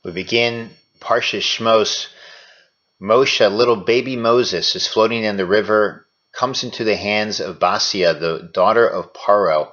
We begin Parsha Shmos. Moshe, little baby Moses, is floating in the river, comes into the hands of Basia, the daughter of Paro.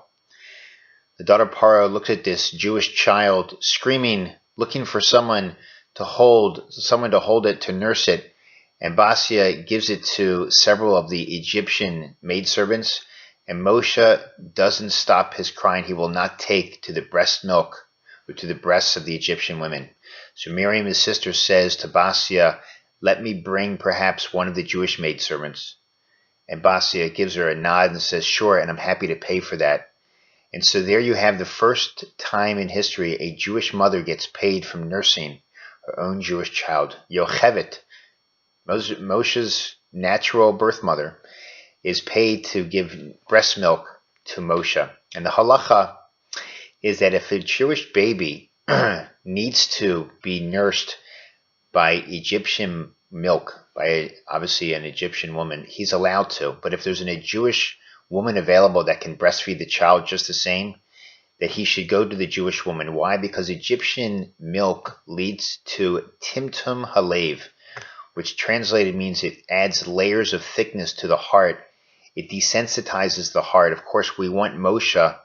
The daughter of Paro looks at this Jewish child, screaming, looking for someone to hold it, to nurse it. And Basia gives it to several of the Egyptian maidservants. And Moshe doesn't stop his crying. He will not take to the breast milk or to the breasts of the Egyptian women. So Miriam, his sister, says to Basia, "Let me bring perhaps one of the Jewish maidservants." And Basia gives her a nod and says, "Sure, and I'm happy to pay for that." And so there you have the first time in history a Jewish mother gets paid from nursing her own Jewish child. Yocheved, Moshe's natural birth mother, is paid to give breast milk to Moshe. And the halacha is that if a Jewish baby needs to be nursed by Egyptian milk, by obviously an Egyptian woman, he's allowed to. But if there's a Jewish woman available that can breastfeed the child just the same, that he should go to the Jewish woman. Why? Because Egyptian milk leads to timtum halev, which translated means it adds layers of thickness to the heart. It desensitizes the heart. Of course, we want Moshe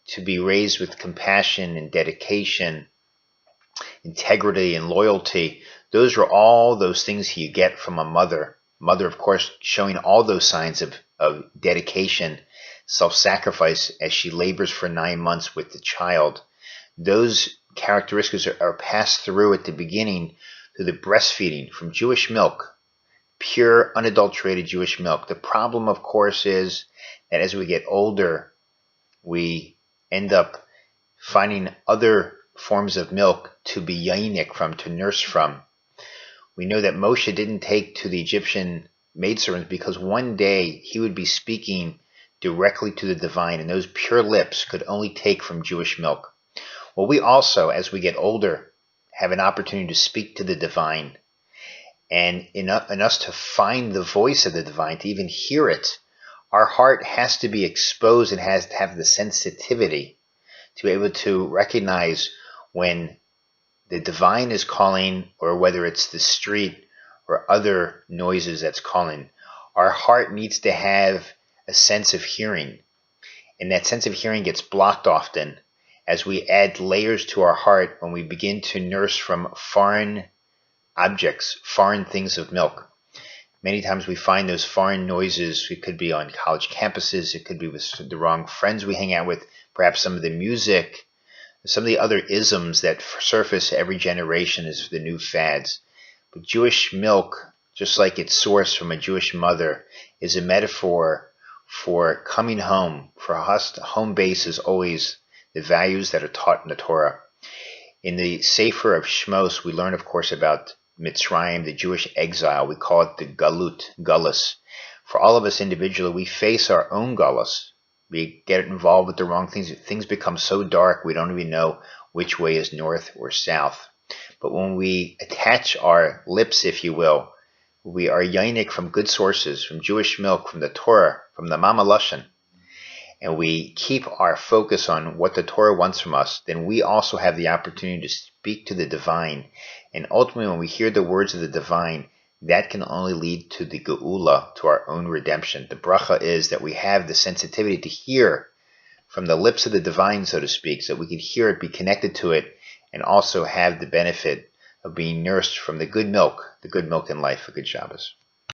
to be raised with compassion and dedication, integrity and loyalty. Those are all those things you get from a mother. Mother, of course, showing all those signs of dedication, self-sacrifice as she labors for 9 months with the child. Those characteristics are passed through at the beginning through the breastfeeding from Jewish milk, pure, unadulterated Jewish milk. The problem, of course, is that as we get older, we end up finding other forms of milk to be yainik from, to nurse from. We know that Moshe didn't take to the Egyptian maidservants because one day he would be speaking directly to the divine, and those pure lips could only take from Jewish milk. Well, we also, as we get older, have an opportunity to speak to the divine. And in us to find the voice of the divine, to even hear it, our heart has to be exposed and has to have the sensitivity to be able to recognize when the divine is calling, or whether it's the street or other noises that's calling. Our heart needs to have a sense of hearing, and that sense of hearing gets blocked often as we add layers to our heart when we begin to nurse from foreign objects, foreign things of milk. Many times we find those foreign noises. It could be on college campuses, it could be with the wrong friends we hang out with, perhaps some of the music, some of the other isms that surface every generation as the new fads. But Jewish milk, just like its source from a Jewish mother, is a metaphor for coming home. For us, home base is always the values that are taught in the Torah. In the Sefer of Shmos, we learn, of course, about Mitzrayim, the Jewish exile. We call it the Galut, Gullus. For all of us individually, we face our own Gullus. We get involved with the wrong things. Things become so dark we don't even know which way is north or south. But when we attach our lips, if you will, we are yainik from good sources, from Jewish milk, from the Torah, from the Mama Lashon, and we keep our focus on what the Torah wants from us, then we also have the opportunity to speak to the divine. And ultimately, when we hear the words of the divine, that can only lead to the geula, to our own redemption. The bracha is that we have the sensitivity to hear from the lips of the divine, so to speak, so that we can hear it, be connected to it, and also have the benefit of being nursed from the good milk in life. A good Shabbos.